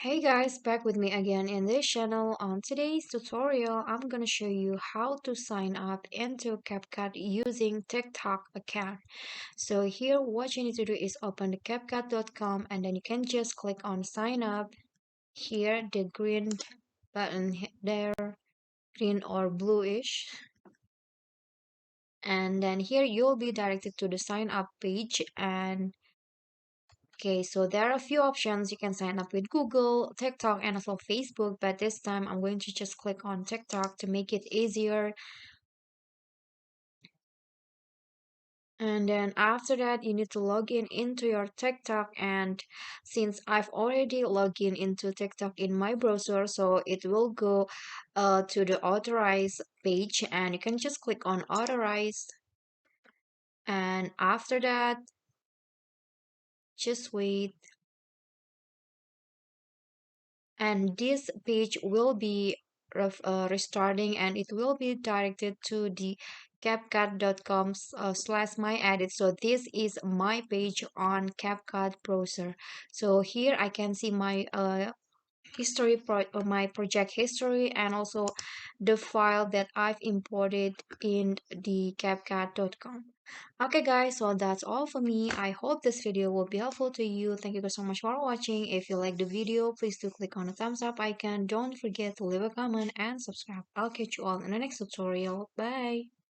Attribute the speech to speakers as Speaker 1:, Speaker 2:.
Speaker 1: Hey guys, back with me again in this channel. On today's tutorial, I'm gonna show you how to sign up into CapCut using TikTok account. So here, what you need to do is open the CapCut.com and then you can just click on sign up. Here, the green button there, green or bluish. And then here you'll be directed to the sign up page. And okay, so there are a few options. You can sign up with Google, TikTok, and also Facebook, but this time I'm going to just click on TikTok to make it easier. And then after that, you need to log in into your TikTok. And since I've already logged in into TikTok in my browser, so it will go to the authorized page, and you can just click on authorize. And after that, just wait. And this page will be restarting and it will be directed to the capcut.com slash my edit. So this is my page on CapCut browser. So here I can see my my project history and also the file that I've imported in the CapCut.com. Okay guys, so that's all for me. I hope this video will be helpful to you. Thank you guys so much for watching. If you like the video, please do click on the thumbs up icon. Don't forget to leave a comment and subscribe. I'll catch you all in the next tutorial. Bye!